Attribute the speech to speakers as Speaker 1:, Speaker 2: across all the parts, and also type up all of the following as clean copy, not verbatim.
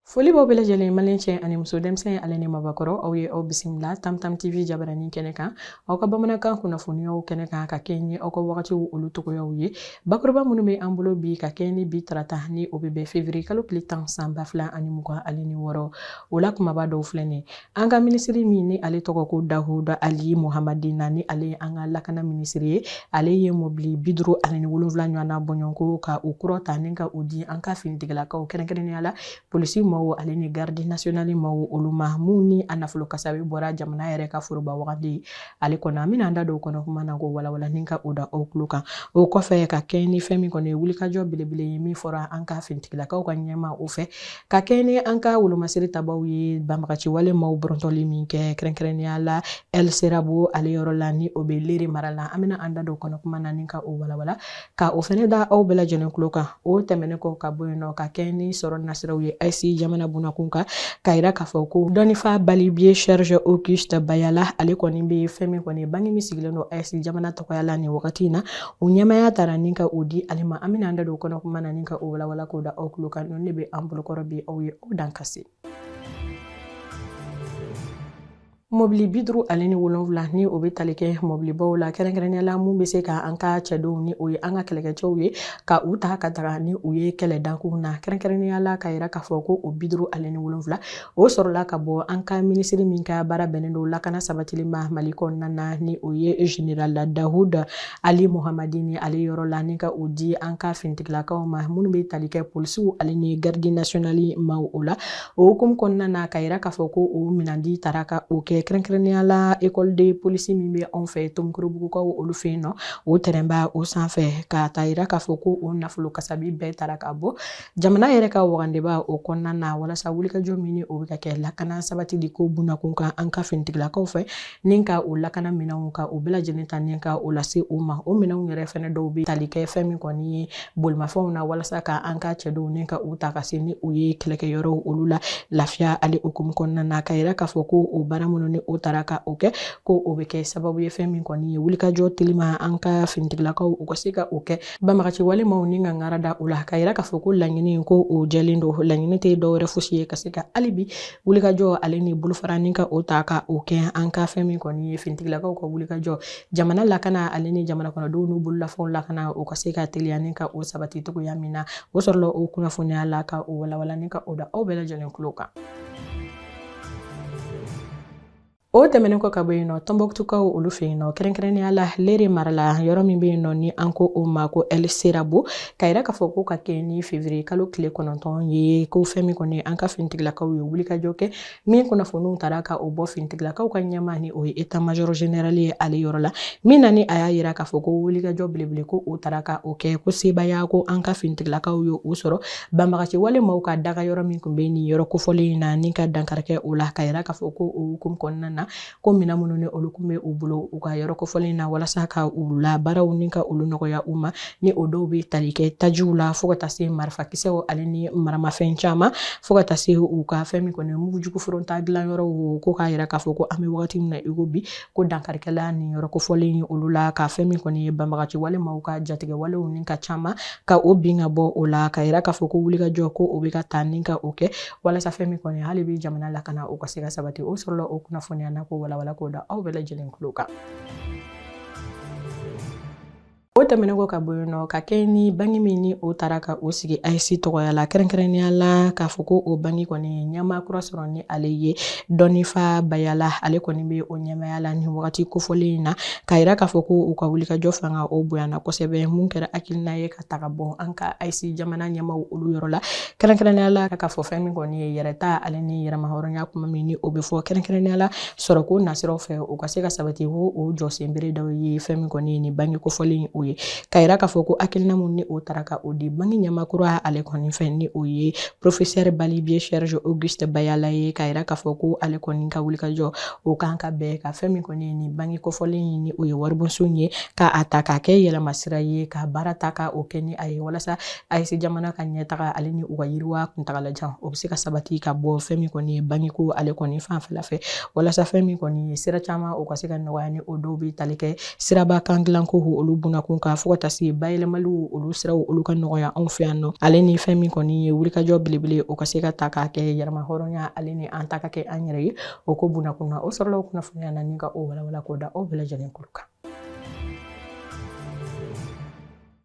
Speaker 1: Foli b'aw bɛɛ lajɛlen maliyɛn cɛ ani muso denmisɛnnin ale ni mabakɔrɔ aw ye aw bisimila Tamtam TV jabaranin kɛnɛ kan aw ka bamanankan kunnafoniyaw kɛnɛ kan ka kɛ ni aw ka wagatiw olu togoyaw ye bakuruba minnu bɛ an bolo bi ka kɛ ni bi tarata ni o bɛ bɛn février kalo tile 10 san 2026 o la kumaba dɔw filɛ nin an ka minisiri min ni ale tɔgɔ ko Dahuda Ali Mohamadina ni ale an ka lakana minisiri ye ale ye mobili 57 ɲɔgɔnna bɔɲɔgɔnko ka o kura ta ni ka o di an ka finitigilakaw kɛrɛnkɛrɛnnenya la polisi maaw ale ni garde nationale maaw olu ma mun ni a nafolo kasabi bɔra jamana yɛrɛ ka foroba wagati ale kɔnɔ an bɛna an da don kɔnɔ kuma na ko walawala ni ka o da aw tulo kan o kɔfɛ ka kɛ ni fɛn min kɔni wulikajɔ belebele ye min fɔra an ka finitigilakaw ka ɲɛma o fɛ ka kɛ ni an ka wolomasiri tabaw ye banbagaci wale maaw bɔrɔntɔli min kɛ kɛrɛnkɛrɛnnenya la El Serabo ale yɔrɔ la ni o bɛ Lere mara la an bɛna an da don kɔnɔ kuma na ni ka o walawala ka o fɛnɛ da aw bɛɛ lajɛlen tulo kan o tɛmɛnen kɔ ka bɔ yen nɔ ka kɛ ni sɔrɔ nasiraw ye AIC jamana bunakun kan ka yira k'a fɔ ko dɔnnifa Balibiye Serge Auguste Bayala ale kɔni bɛ fɛn min kɔni bange min sigilen don AIC jamana tɔgɔya la ni wagati in na o ɲɛmaya taara ni ka o di ale ma an bɛna an da don kɔnɔ kuma na ni ka o walawala k'o da aw tulo kan ne bɛ an bolokɔrɔ bi aw ye aw dan kasi mobili 57 ni o bɛ tali kɛ mobilibaw la kɛrɛnkɛrɛnnenya la mun bɛ se ka an ka cɛdenw ni o ye an ka kɛlɛkɛcɛw ye ka u ta ka taga ni u ye kɛlɛ dankun na kɛrɛnkɛrɛnnenya la ka yira k'a fɔ ko o 57 o sɔrɔla ka bɔ an ka minisiri min ka baara bɛnnen don lakana sabatili ma Mali kɔnɔna na ni o ye général Dahuda Ali Mohamadini ale yɔrɔ la ni ka o di an ka finitigilakaw ma minnu bɛ tali kɛ polisiw ale ni garde nationale maaw o la o hukumu kɔnɔna na ka yira k'a fɔ ko o minandi taara ka o kɛ kɛrɛnkɛrɛnnenya la école de police min bɛ anw fɛ Tomkurubugukaw olu fɛ yen nɔ o tɛrɛnba o sanfɛ ka ta yira k'a fɔ ko o nafolo kasabi bɛɛ taara ka bɔ jamana yɛrɛ ka wagandeba o kɔnɔna na walasa wulikajɔ min o bɛ ka kɛ lakana sabati di ko bunakun kan an ka finitigilakaw fɛ ni ka o lakana minɛnw ka o bɛɛ lajɛlen ta ni ka o lase o ma o minɛnw yɛrɛ fɛnɛ dɔw bɛ tali kɛ fɛn min kɔni ye bolimafɛnw na walasa ka an ka cɛdenw ni ka u ta ka se ni o ye kɛlɛkɛyɔrɔw olu la lafiya ale hukumu kɔnɔna na ka yira k'a fɔ ko o baara minnu ni o taara ka o kɛ ko o bɛ kɛ sababu ye fɛn min kɔni ye wulikajɔ telima an ka finitigilakaw u ka se ka o kɛ banbagaci walimaw ni ka ngara da o la ka yira k'a fɔ ko laɲini ko o jɛlen don laɲini tɛ dɔwɛrɛ fosi ye ka se ka hali bi wulikajɔ ale ni bolofara ni ka o ta ka o kɛ an ka fɛn min kɔni ye finitigilakaw ka wulikajɔ jamana lakana ale ni jamana kɔnɔdenw n'u bololafɛnw lakana o ka se ka teliya ni ka o sabati togoya min na o sɔrɔla o kunnafoniya la ka o walawala ni ka o da aw bɛɛ lajɛlen tulo kan o tɛmɛnen kɔ ka bɔ yen nɔ Tombouctou olu fɛ yen nɔ kɛrɛnkɛrɛnnenya la Lere mara la yɔrɔ min bɛ yen nɔ ni an ko o ma ko El Serabo ka yira k'a fɔ ko ka kɛ ni février kalo tile 9 ye ko fɛn min kɔni an ka finitigilakaw ye wulikajɔ kɛ min kunnafoniw taara ka o bɔ finitigilakaw ka ɲɛma ni o ye état major général ye ale yɔrɔ la min na ni a y'a yira k'a fɔ ko wulikajɔ belebele ko o taara ka o kɛ ko sebaya ko an ka finitigilakaw ye o sɔrɔ banbagaci wale maaw ka daga yɔrɔ min tun bɛ nin yɔrɔ kofɔlen in na ni ka dankarikɛ o la ka yira k'a fɔ ko o hukumu kɔnɔna na ko minɛn minnu ni olu kun bɛ u bolo u ka yɔrɔ kofɔlen na walasa ka u la baaraw ni ka olu nɔgɔya u ma ni o dɔw bɛ tali kɛ tajiw la fo ka taa se marifakisɛw ale ni maramafɛn caman fo ka taa se u ka fɛn min kɔni mugujugu foronta dilan yɔrɔw ko k'a yira k'a fɔ ko an bɛ wagati min na i ko bi ko dankarikɛla ni yɔrɔ kofɔlen ye olu la ka fɛn min kɔni ye banbagaci wale maaw ka jatigɛ walew ni ka caman ka o bin ka bɔ o la ka yira k'a fɔ ko wulikajɔ ko o bɛ ka taa ni ka o kɛ walasa fɛn min kɔni hali bi jamana lakana o ka se ka sabati o sɔrɔla o kunnafoniya na ko walawala k'o da aw bɛɛ lajɛlen tulo kan o tɛmɛnen kɔ ka bɔ yen nɔ ka kɛ ni bangi min ni o taara ka o sigi AIC tɔgɔya la kɛrɛnkɛrɛnnenya la k'a fɔ ko o bangi kɔni ɲɛma kura sɔrɔ ni ale ye dɔnnifa Bayala ale kɔni bɛ o ɲɛmaya la ni wagati kofɔlen in na ka yira k'a fɔ ko u ka wulikajɔ fanga o bonyana kosɛbɛ mun kɛra hakilina ye ka taga bɔ an ka AIC jamana ɲɛmaw olu yɔrɔ la kɛrɛnkɛrɛnnenya la k'a fɔ fɛn min kɔni ye yɛrɛta ale ni yɛrɛmahɔrɔnya kuma min ni o bɛ fɔ kɛrɛnkɛrɛnnenya la sɔrɔko nasiraw fɛ o ka se ka sabati ko o jɔsenbere dɔw ye fɛn min kɔni ye ni bangi kofɔlen o ye ka yira k'a fɔ ko hakilina mun ni o taara ka o di bangi ɲɛmakura ale kɔni fɛ ni o ye professeur Balibiye Serge Auguste Bayala ye ka yira k'a fɔ ko ale kɔni ka wulikajɔ o kan ka bɛn ka fɛn min kɔni ye ni bangi kofɔlen ni o ye waribonson ye ka a ta ka kɛ yɛlɛmasira ye ka baara ta ka o kɛ ni a ye walasa AIC jamana ka ɲɛtaga ale ni u ka yiriwa kuntagalajan o bɛ se ka sabati ka bɔ fɛn min kɔni ye bangi ko ale kɔni fanfɛla fɛ walasa fɛn min kɔni ye sira caman o ka se ka nɔgɔya ni o dɔw bɛ tali kɛ siraba kan dilan ko olu bunakun kun ka fo ka taa se bayɛlɛmaliw olu siraw olu ka nɔgɔya anw fɛ yan nɔ ale ni fɛn min kɔni ye wulikajɔ belebele o ka se ka ta k'a kɛ yɛrɛma hɔrɔnya ale ni an ta ka kɛ an yɛrɛ ye o ko bunakuna o sɔrɔla o kunnafoniya na ni ka o walawala k'o da aw bɛɛ lajɛlen kulo kan.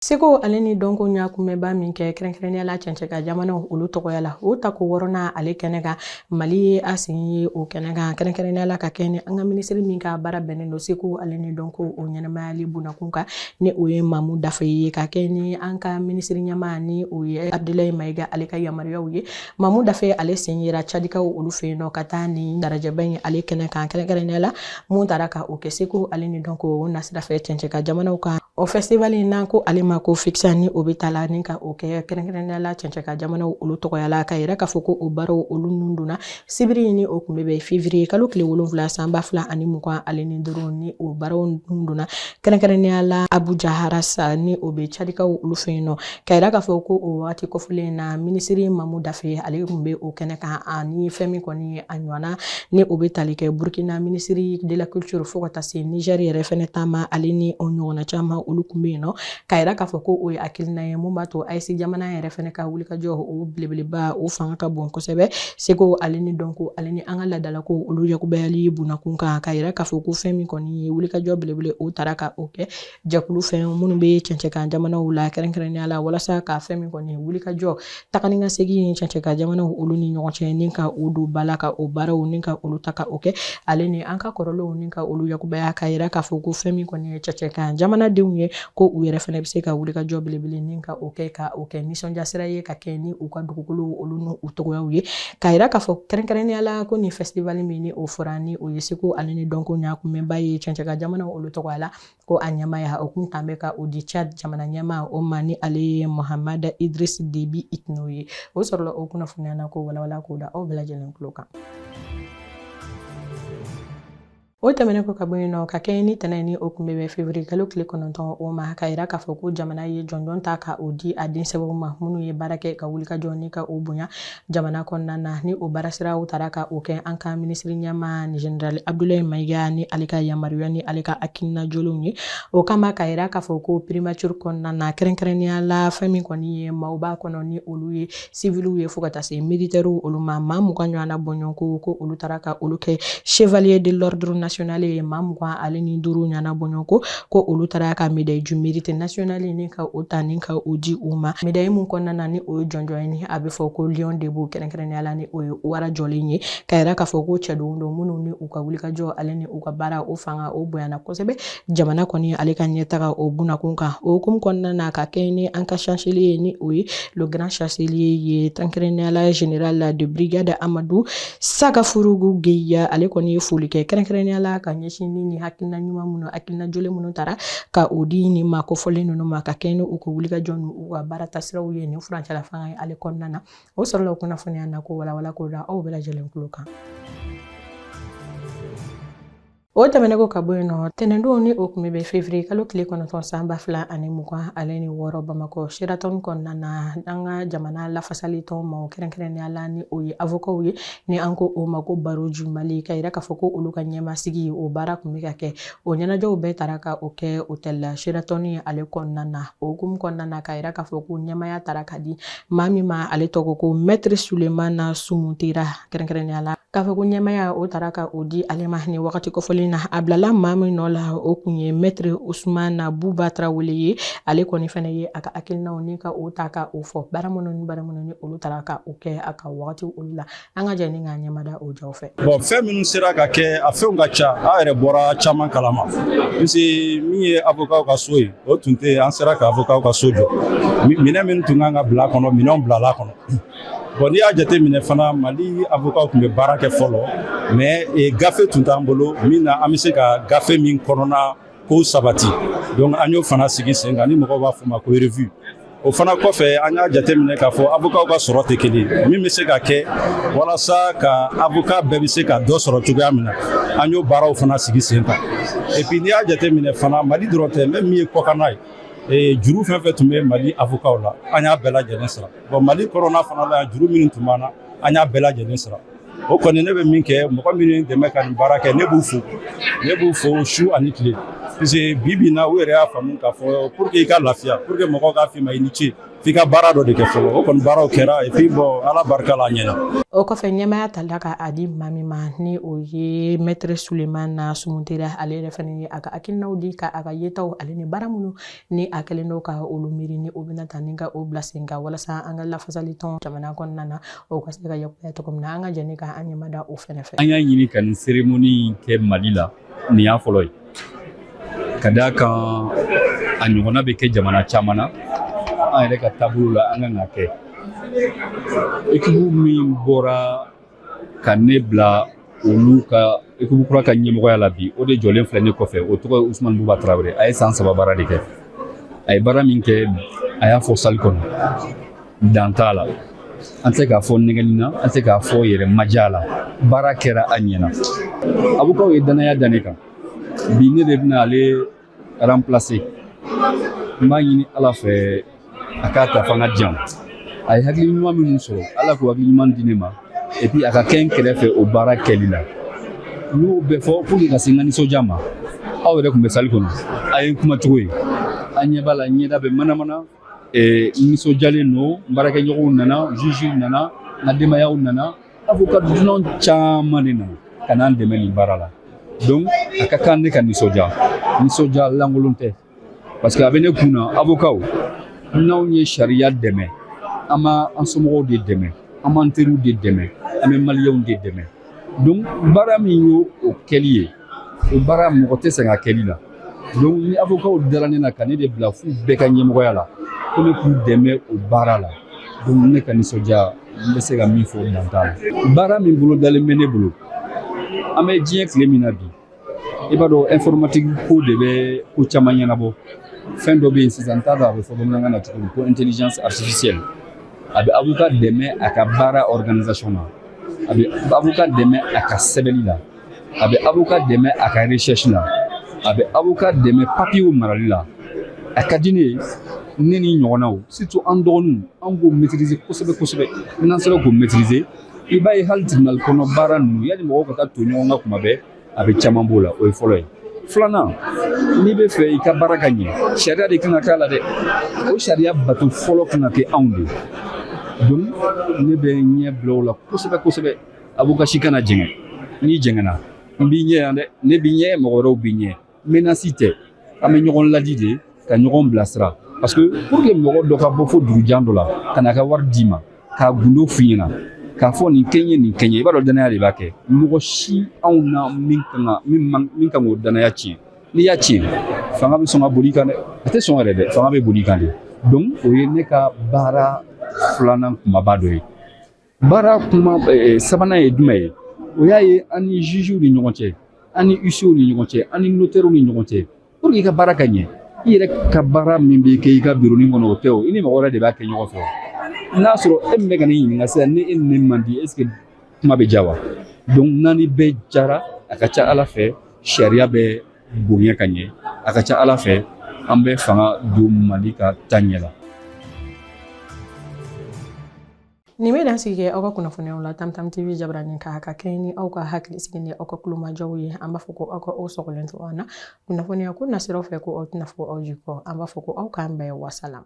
Speaker 1: Seko ale ni dɔnko ɲakunbɛba min kɛ kɛrɛnkɛrɛnnenya la cɛncɛ ka jamanaw olu tɔgɔya la o ta ko wɔrɔna ale kɛnɛ kan Mali ye a sen ye o kɛnɛ kan kɛrɛnkɛrɛnnenya la ka kɛ ni an ka minisiri min ka baara bɛnnen don Seko ale ni dɔnko o ɲɛnɛmayali bunakun kan ni o ye Mamu Dafe ye ka kɛ ni an ka minisiri ɲɛmaa ni o ye Abdulaye Mayiga ale ka yamaruyaw ye. Mamu Dafe ale sen yera Cadikaw olu fɛ yen nɔ ka taa ni darajɛba in ale kɛnɛ kan kɛrɛnkɛrɛnnenya la mun taara ka o kɛ Seko ale ni dɔnko o nasira fɛ cɛncɛ ka jamanaw kan o festival in n'an ko ale ma ko fixa ni o bɛ taa la ni ka o kɛ kɛrɛnkɛrɛnnenya la cɛncɛ ka jamanaw olu tɔgɔya la ka yira k'a fɔ ko o baaraw olu nun donna sibiri ni o kun bɛ février kalo tile 7 san 2020 ale ni dɔrɔn ni o baaraw nun donna kɛrɛnkɛrɛnnenya la Abuja Harasa ni o bɛ Cadikaw olu fɛ yen nɔ ka yira k'a fɔ ko o waati kɔfɛlen na minisiri Mamu Dafe ale kun bɛ o kɛnɛ kan ani fɛn min kɔni ye a ɲɔgɔnna ni o bɛ tali kɛ Burkina minisiri de la culture fo ka taa se Niger yɛrɛ fɛnɛ taama ale ni o ɲɔgɔnna caman olu kun bɛ yen nɔ ka yira k'a fɔ ko o ye hakilina ye mun b'a to AES jamana yɛrɛ fɛnɛ ka wulikajɔ o belebeleba o fanga ka bon kosɛbɛ Seko ale ni dɔnko ale ni an ka ladalako olu yakubaya bunakun kan ka yira k'a fɔ ko fɛn min kɔni ye wulikajɔ belebele o taara ka o kɛ jɛkulu fɛn minnu bɛ cɛncɛ ka jamanaw la kɛrɛnkɛrɛnnenya la walasa ka fɛn min kɔni wulikajɔ tagani ka segin cɛncɛ ka jamanaw olu ni ɲɔgɔn cɛ ni ka o don bala ka o baaraw ni ka olu ta ka o kɛ ale ni an ka kɔrɔlenw ni ka olu yakubaya ka yira k'a fɔ ko fɛn min kɔni ye cɛncɛ ka jamanadenw ye ko u yɛrɛ fɛnɛ bɛ se ka wulikajɔ belebele ni ka o kɛ nisɔndiya sira ye ka kɛ ni u ka dugukolo olu n'u tɔgɔyaw ye ka yira k'a fɔ kɛrɛnkɛrɛnnenya la ko ni festival min ni o fɔra ni o ye Seko ale ni dɔnko ɲakunbɛba ye cɛncɛ ka jamanaw olu tɔgɔya la ko a ɲɛmaya o kun tan bɛ ka o di Tchad jamana ɲɛmaa o ma ni ale ye Mohamada Idriss Déby Itno ye o sɔrɔla o kunnafoniya na ko walawala k'o da aw bɛɛ lajɛlen kulo kan. O tɛmɛnen kɔ ka bɔ yen nɔ ka kɛ ni tɛnɛ ni o kun bɛ février kalo tile 9 o ma ka yira k'a fɔ ko jamana ye jɔnjɔn ta ka o di a den sɛbɛnw ma minnu ye baara kɛ ka wulikajɔ ni ka o bonya jamana kɔnɔna na ni o baara siraw taara ka o kɛ an ka minisiri ɲɛmaa ni Général Abdulaye Mayiga ni ale ka yamaruya ni ale ka hakilina jolenw ye o kama ka yira k'a fɔ ko primature kɔnɔna na kɛrɛnkɛrɛnnenya la fɛn min kɔni ye maaw b'a kɔnɔ ni olu ye civiliw ye fo ka taa se militaires olu ma maa 20 ɲɔgɔnna bɔɲɔgɔnko ko olu taara ka olu kɛ chevalier de l'ordre national ye maa 20 ale ni 5 ɲɔgɔnna bɔɲɔgɔnko ko olu taara ka médaille du mérite national ni ka o ta ni ka o di u ma médaille mun kɔnɔna na ni o ye jɔnjɔn ni a bɛ fɔ ko lion de b'o kɛrɛnkɛrɛnnenya la ni o ye wara jɔlen ye ka yira k'a fɔ ko cɛdenw don minnu ni u ka wulikajɔ ale ni u ka baara o fanga o bonyana kosɛbɛ jamana kɔni ale ka ɲɛtaga o bunakun kan o hukumu kɔnɔna na ka kɛ ni an ka chancelier ye ni o ye le grand chancelier ye kɛrɛnkɛrɛnnenya la général de brigade Amadou Sagafurugu Geya ale kɔni ye foli kɛ kɛrɛnkɛrɛnnenya la ka ɲɛsin ni hakilina ɲuman minnu hakilina jolen minnu taara ka o di ni maa kofɔlen ninnu ma ka kɛ ni u ka wulikajɔ ni u ka baara tasiraw ye ni furancɛla fanga ye ale kɔnɔna na o sɔrɔla o kunnafoniya na ko walawala k'o da aw bɛɛ lajɛlen kulo kan. O tɛmɛnen kɔ ka bɔ yen nɔ tɛnɛndon ni o kun bɛ février kalo tile 9 san 2020 ale ni 6 Bamakɔ Sheraton kɔnɔna na an ka jamana lafasali tɔn ma kɛrɛnkɛrɛnnenya la ni o ye avocat ye ni an ko o ma ko Baroju Mali ka yira k'a fɔ ko olu ka ɲɛmasigi o baara kun bɛ ka kɛ o ɲɛnajɛw bɛɛ taara ka o kɛ hôtel la Sheraton ye ale kɔnɔna na o hukumu kɔnɔna na ka yira k'a fɔ ko ɲɛmaya taara ka di maa min ma ale tɔgɔ ko Maître Sulemana Sumuntera kɛrɛnkɛrɛnnenya la k'a fɔ ko ɲɛmaya o taara ka o di ale ma ni wagati kɔfɔlen na a bilala maa min nɔ la o kun ye Maître Ousmane Bouba Traoré ye ale kɔni fɛnɛ ye a ka hakilinaw ni ka o ta ka o fɔ baara minnu ni olu taara ka o kɛ a ka wagati olu la an ka jɛ ni ka ɲɛmada o jaw fɛ.
Speaker 2: Bon fɛn minnu sera ka kɛ a fɛnw ka ca a yɛrɛ bɔra caman kalama puisque min ye avocat ka so ye o tun tɛ an sera ka avocat ka so jɔ minɛn minnu tun kan ka bila kɔnɔ minɛnw bilala kɔnɔ. Bon n'i y'a jate minɛ fana Mali avocat tun bɛ baara kɛ fɔlɔ mais gafe tun t'an bolo min na an bɛ se ka gafe min kɔnɔna ko sabati donc an y'o fana sigi sen kan ni mɔgɔw b'a fɔ ma ko revue o fana kɔfɛ an y'a jate minɛ k'a fɔ avocat ka sɔrɔ tɛ kelen min bɛ se ka kɛ walasa ka avocat bɛɛ bɛ se ka dɔ sɔrɔ cogoya min na an y'o baaraw fana sigi sen kan et puis n'i y'a jate minɛ fana Mali dɔrɔn tɛ même min ye kɔkanna ye juru fɛn fɛn tun bɛ Mali avocat la an y'a bɛɛ lajɛlen sara bon Mali kɔnɔna fana la juru minnu tun b'an na an y'a bɛɛ lajɛlen sara o kɔni ne bɛ min kɛ mɔgɔ minnu dɛmɛ ka nin baara kɛ ne b'u fo su ani tile Parce bibi na u yɛrɛ y'a faamu k'a fɔ pour que i ka lafiya pour que mɔgɔw k'a f'i ma i ni ce f'i ka baara dɔ de kɛ fɔlɔ o kɔni baaraw kɛra et puis bon ala barika la a ɲɛna.
Speaker 1: O kɔfɛ ɲɛmaya talila ka a di maa min ma ni o ye Maître Sulemana Sumunteya ale yɛrɛ fana ye a ka hakilinaw di ka a ka yetaw ale ni baara minnu ni a kɛlen don ka olu miiri ni o bɛna ta ni ka o bila sen kan walasa an ka lafasali tɔn jamana kɔnɔna na o ka se ka yakubaya cogo min na an ka jɛn ka an ɲɛmada o fɛnɛ fɛ.
Speaker 3: An y'a ɲini ka nin cérémonie kɛ Mali la nin y'a fɔlɔ ye ka d'a kan a ɲɔgɔnna bɛ kɛ jamana caman na an yɛrɛ ka taabolo la an kan ka kɛ équipe min bɔra ka ne bila olu ka équipe kura ka ɲɛmɔgɔya la bi o de jɔlen filɛ ne kɔfɛ o tɔgɔ ye Ousmane Bouba Traoré a ye san 3 baara de kɛ a ye baara min kɛ a y'a fɔ salle kɔnɔ dan t'a la an tɛ se k'a fɔ nɛgɛli na an tɛ se k'a fɔ yɛrɛ maja la baara kɛra a ɲɛna avocat ye danaya da ne kan bi ne de bɛna ale remplacer n b'a ɲini ala fɛ a k'a ta fanga diyan a ye hakili ɲuman minnu sɔrɔ ala k'o hakili ɲuman di ne ma et puis a ka kɛ n kɛrɛfɛ o baara kɛli la n y'o bɛɛ fɔ pour que ka se n ka nisɔndiya ma aw yɛrɛ tun bɛ salle kɔnɔ a ye n kuma cogo ye a ɲɛ b'a la ɲɛda bɛ manamana nisɔndiyalen don n baarakɛɲɔgɔnw nana juge nana n ka denbayaw nana avocat dunan caman de nana ka n'an dɛmɛ nin baara la donc a ka kan ne ka nisɔndiya lankolon tɛ parce que a bɛ ne kun na avocat n'anw ye sariya dɛmɛ an b'a an somɔgɔw de dɛmɛ an b'an teriw de dɛmɛ an bɛ maliyɛnw de dɛmɛ donc baara min y'o kɛli ye o baara mɔgɔ tɛ sɛgɛn a kɛli la donc ni avocat dara ne na ka ne de bila f'u bɛɛ ka ɲɛmɔgɔya la ko ne k'u dɛmɛ o baara la donc ne ka nisɔndiya n bɛ se ka min fɔ dan t'a la baara min bolo dalen bɛ ne bolo an bɛ diɲɛ tile min na bi i b'a dɔn informatique ko de bɛ ko caman ɲɛnabɔ fɛn dɔ bɛ yen sisan n t'a dɔn a bɛ fɔ bamanankan na cogo min ko intelligence artificielle a bɛ avocat dɛmɛ a ka baara organisation na a bɛ avocat dɛmɛ a ka sɛbɛnni la a bɛ avocat dɛmɛ a ka recherche la a bɛ avocat dɛmɛ papier marali la a ka di ne ye ne ni ɲɔgɔnnaw surtout an dɔgɔninw an k'o maîtriser kosɛbɛ kosɛbɛ n'an sera k'o maîtriser i b'a ye hali tribunal kɔnɔ baara ninnu yanni mɔgɔw ka taa to ɲɔgɔn kan kuma bɛɛ a bɛ caman b'o la o ye fɔlɔ ye filanan n'i bɛ fɛ i ka baara ka ɲɛ sariya de kan ka k'a la dɛ o sariya bato fɔlɔ kan ka kɛ anw de donc ne bɛ ɲɛ bila o la kosɛbɛ kosɛbɛ avocat si kana jɛngɛ n'i jɛngɛna n b'i ɲɛ yan dɛ ne b'i ɲɛ mɔgɔ wɛrɛw b'i ɲɛ menace tɛ an bɛ ɲɔgɔn ladi de ka ɲɔgɔn bilasira parce que pour que mɔgɔ dɔ ka bɔ fo dugujan dɔ la ka n'a ka wari d'i ma k'a gundo f'i ɲɛna k'a fɔ nin kɛɲɛ nin kɛɲɛ i b'a dɔn danaya de b'a kɛ mɔgɔ si anw na min kan k'o danaya tiɲɛ n'i y'a tiɲɛ fanga bɛ sɔn ka boli i kan dɛ a tɛ sɔn yɛrɛ dɛ fanga bɛ boli i kan de donc o ye ne ka baara filanan kumaba dɔ ye baara kuma sabanan ye jumɛn ye o y'a ye an ni jugew ni ɲɔgɔn cɛ an ni huissiers ni ɲɔgɔn cɛ an ni notaires ni ɲɔgɔn cɛ pour que i ka baara ka ɲɛ i yɛrɛ ka baara min bɛ kɛ i ka bureau kɔnɔ o tɛ o i ni mɔgɔ wɛrɛ de b'a kɛ ɲɔgɔn fɛ n'a sɔrɔ e min bɛ ka ne ɲininka sisan ni e ni ne man di est ce que kuma bɛ ja wa donc n'ani bɛɛ jara a ka ca ala fɛ sariya bɛ bonya ka ɲɛ a ka ca ala fɛ an bɛ fanga don Mali ka taa ɲɛ la.
Speaker 1: Nin bɛ dan sigi kɛ aw ka kunnafoniyaw la Tam Tam TV jabaranin ka kɛ ni aw ka hakili sigi ni aw ka kulomajɔw ye an b'a fɔ ko aw ka o sɔgɔlen to an na kunnafoniya ko nasiraw fɛ ko aw tɛna fɔ aw jikɔ an b'a fɔ ko aw k'an bɛɛ wasalam.